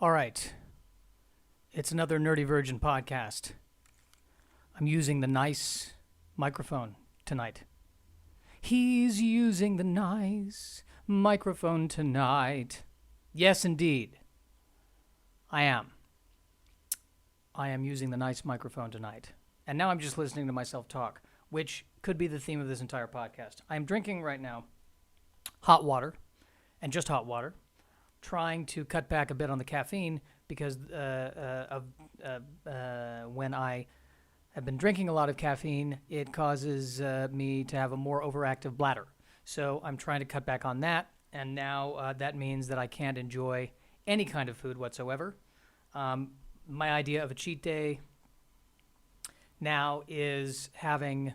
All right. It's another Nerdy Virgin podcast. I'm using the nice microphone tonight. He's using the nice microphone tonight. Yes, indeed. I am. I am using the nice microphone tonight. And now I'm just listening to myself talk, which could be the theme of this entire podcast. I'm drinking right now hot water, and just hot water, trying to cut back a bit on the caffeine because when I have been drinking a lot of caffeine, it causes me to have a more overactive bladder. So I'm trying to cut back on that, and now that means that I can't enjoy any kind of food whatsoever. My idea of a cheat day now is having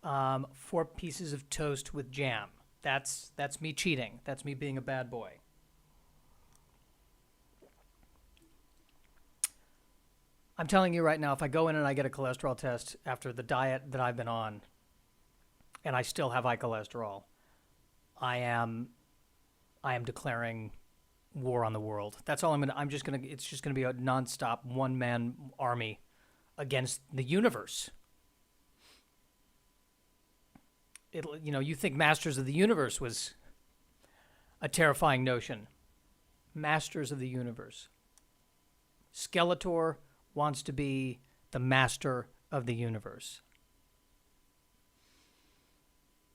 4 pieces of toast with jam. That's me cheating. That's me being a bad boy. I'm telling you right now, if I go in and I get a cholesterol test after the diet that I've been on, and I still have high cholesterol, I am declaring war on the world. That's all it's just gonna be a nonstop one-man army against the universe. You think Masters of the Universe was a terrifying notion. Masters of the Universe. Skeletor wants to be the master of the universe.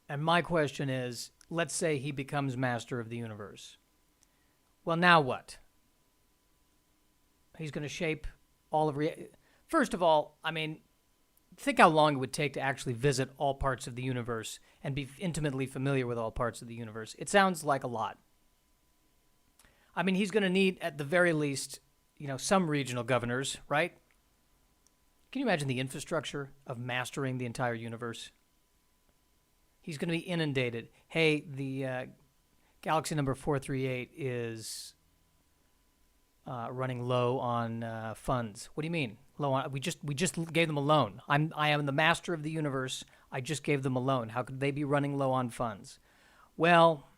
And my question is, let's say he becomes master of the universe. Well, now what? He's going to shape all of First of all, think how long it would take to actually visit all parts of the universe and be intimately familiar with all parts of the universe. It sounds like a lot. He's going to need, at the very least, some regional governors, right? Can you imagine the infrastructure of mastering the entire universe? He's going to be inundated. Hey, the galaxy number 438 is running low on funds. What do you mean? Low on? We just gave them a loan. I am the master of the universe. I just gave them a loan. How could they be running low on funds? Well,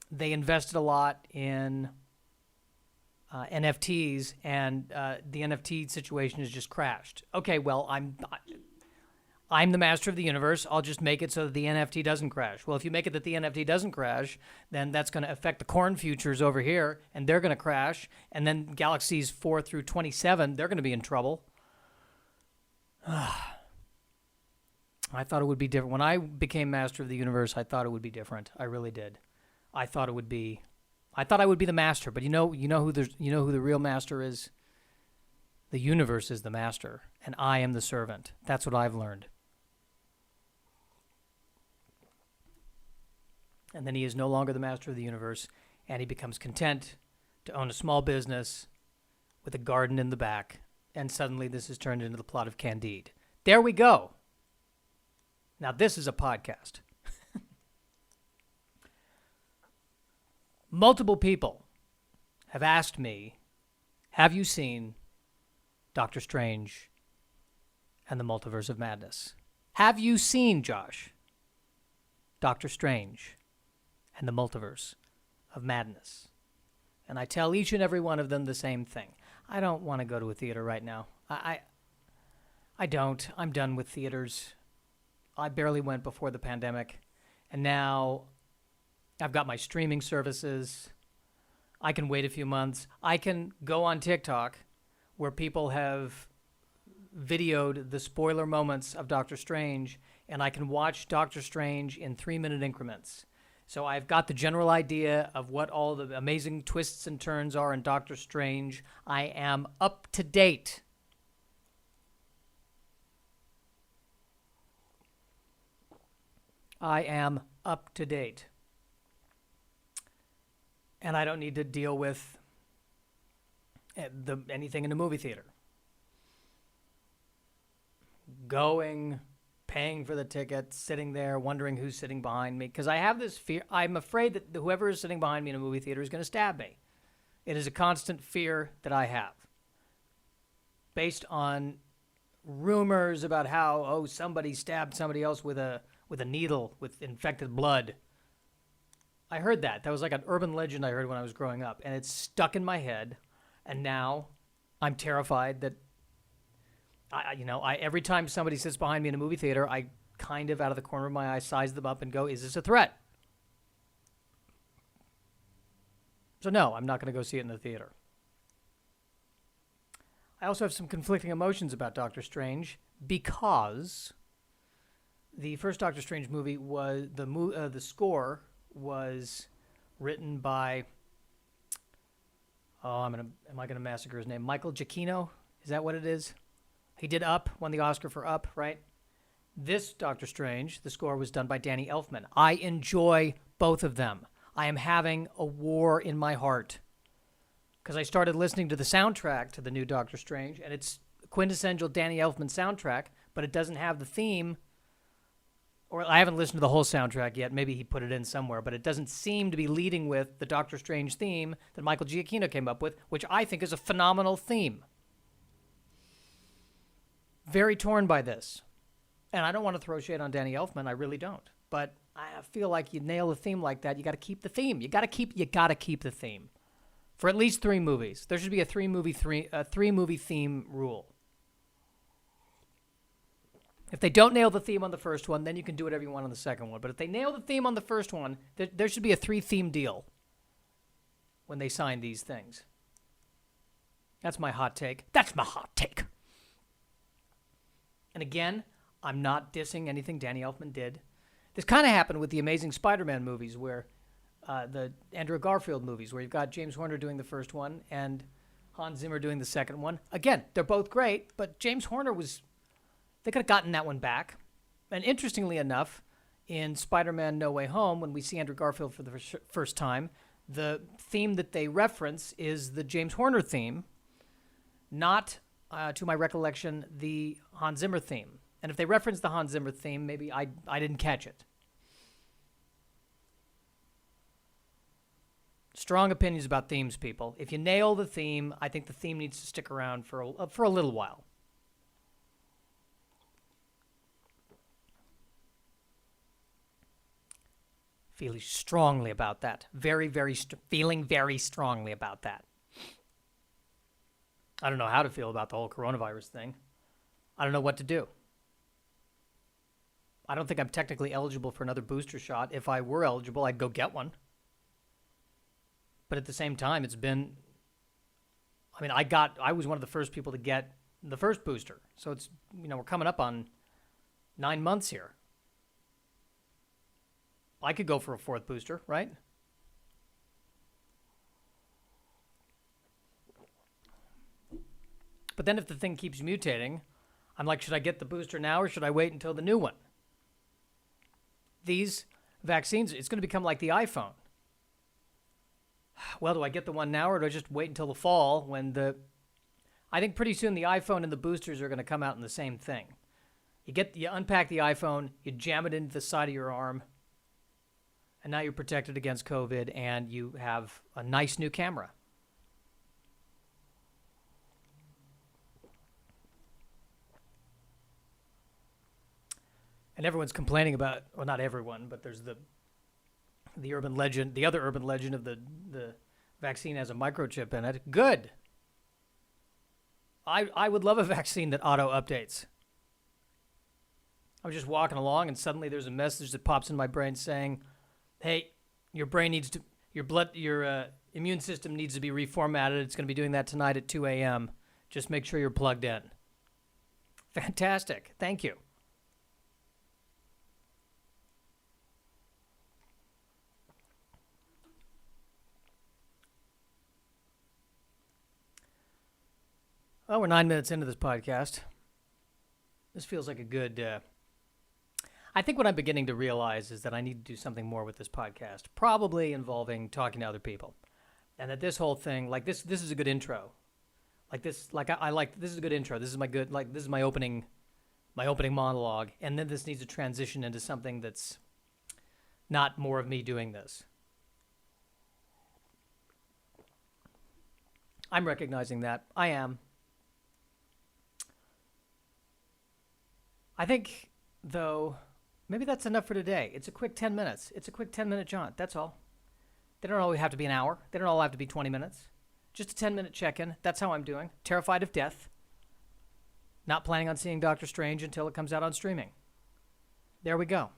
they invested a lot in NFTs, and the NFT situation has just crashed. Okay, well, I'm the master of the universe. I'll just make it so that the NFT doesn't crash. Well, if you make it that the NFT doesn't crash, then that's going to affect the corn futures over here, and they're going to crash. And then galaxies 4 through 27, they're going to be in trouble. I thought it would be different. When I became master of the universe, I thought it would be different. I really did. I thought I would be the master, but you know who the real master is? The universe is the master, and I am the servant. That's what I've learned. And then he is no longer the master of the universe, and he becomes content to own a small business with a garden in the back, and suddenly this is turned into the plot of Candide. There we go. Now this is a podcast. Multiple people have asked me, have you seen Doctor Strange and the Multiverse of Madness? Have you seen, Josh, Doctor Strange and the Multiverse of Madness? And I tell each and every one of them the same thing. I don't want to go to a theater right now. I don't. I'm done with theaters. I barely went before the pandemic, and now I've got my streaming services. I can wait a few months. I can go on TikTok where people have videoed the spoiler moments of Doctor Strange, and I can watch Doctor Strange in 3-minute increments. So I've got the general idea of what all the amazing twists and turns are in Doctor Strange. I am up to date. I am up to date. And I don't need to deal with anything in the movie theater. Going, paying for the ticket, sitting there, wondering who's sitting behind me. Because I have this fear. I'm afraid that whoever is sitting behind me in a movie theater is going to stab me. It is a constant fear that I have. Based on rumors about how, somebody stabbed somebody else with a needle with infected blood. I heard that. That was like an urban legend I heard when I was growing up. And it's stuck in my head. And now I'm terrified that I every time somebody sits behind me in a movie theater, I kind of out of the corner of my eye size them up and go, is this a threat? So no, I'm not going to go see it in the theater. I also have some conflicting emotions about Doctor Strange because the first Doctor Strange movie was the score was written by am I gonna massacre his name? Michael Giacchino? Is that what it is? He did Up, won the Oscar for Up, right? This Doctor Strange, the score was done by Danny Elfman. I enjoy both of them. I am having a war in my heart because I started listening to the soundtrack to the new Doctor Strange, and it's a quintessential Danny Elfman soundtrack, but it doesn't have the theme. Or I haven't listened to the whole soundtrack yet. Maybe he put it in somewhere, but it doesn't seem to be leading with the Doctor Strange theme that Michael Giacchino came up with, which I think is a phenomenal theme. Very torn by this. And I don't want to throw shade on Danny Elfman. I really don't. But I feel like you nail a theme like that, you got to keep the theme. You got to keep the theme for at least 3 movies. There should be a three movie theme rule. If they don't nail the theme on the first one, then you can do whatever you want on the second one. But if they nail the theme on the first one, there should be a 3-theme deal when they sign these things. That's my hot take. That's my hot take. And again, I'm not dissing anything Danny Elfman did. This kind of happened with the Amazing Spider-Man movies, where the Andrew Garfield movies, where you've got James Horner doing the first one and Hans Zimmer doing the second one. Again, they're both great, but James Horner they could have gotten that one back. And interestingly enough, in Spider-Man No Way Home, when we see Andrew Garfield for the first time, the theme that they reference is the James Horner theme, not, to my recollection, the Hans Zimmer theme. And if they reference the Hans Zimmer theme, maybe I didn't catch it. Strong opinions about themes, people. If you nail the theme, I think the theme needs to stick around for a little while. Feeling strongly about that. Feeling very strongly about that. I don't know how to feel about the whole coronavirus thing. I don't know what to do. I don't think I'm technically eligible for another booster shot. If I were eligible, I'd go get one. But at the same time, I was one of the first people to get the first booster. So we're coming up on 9 months here. I could go for a 4th booster, right? But then if the thing keeps mutating, I'm like, should I get the booster now or should I wait until the new one? These vaccines, it's going to become like the iPhone. Well, do I get the one now or do I just wait until the fall I think pretty soon the iPhone and the boosters are going to come out in the same thing. You unpack the iPhone, you jam it into the side of your arm, and now you're protected against COVID, and you have a nice new camera. And everyone's complaining about, well, not everyone, but there's the urban legend, the other urban legend of the vaccine has a microchip in it. Good. I would love a vaccine that auto-updates. I was just walking along, and suddenly there's a message that pops in my brain saying, hey, your immune system needs to be reformatted. It's going to be doing that tonight at 2 a.m. Just make sure you're plugged in. Fantastic. Thank you. Well, we're 9 minutes into this podcast. This feels like a good... I think what I'm beginning to realize is that I need to do something more with this podcast, probably involving talking to other people. And that this whole thing, like this is a good intro. This is a good intro. This is my opening monologue. And then this needs to transition into something that's not more of me doing this. I'm recognizing that. I am. I think, though, maybe that's enough for today. It's a quick 10 minutes. It's a quick 10-minute jaunt. That's all. They don't all have to be an hour. They don't all have to be 20 minutes. Just a 10-minute check-in. That's how I'm doing. Terrified of death. Not planning on seeing Doctor Strange until it comes out on streaming. There we go.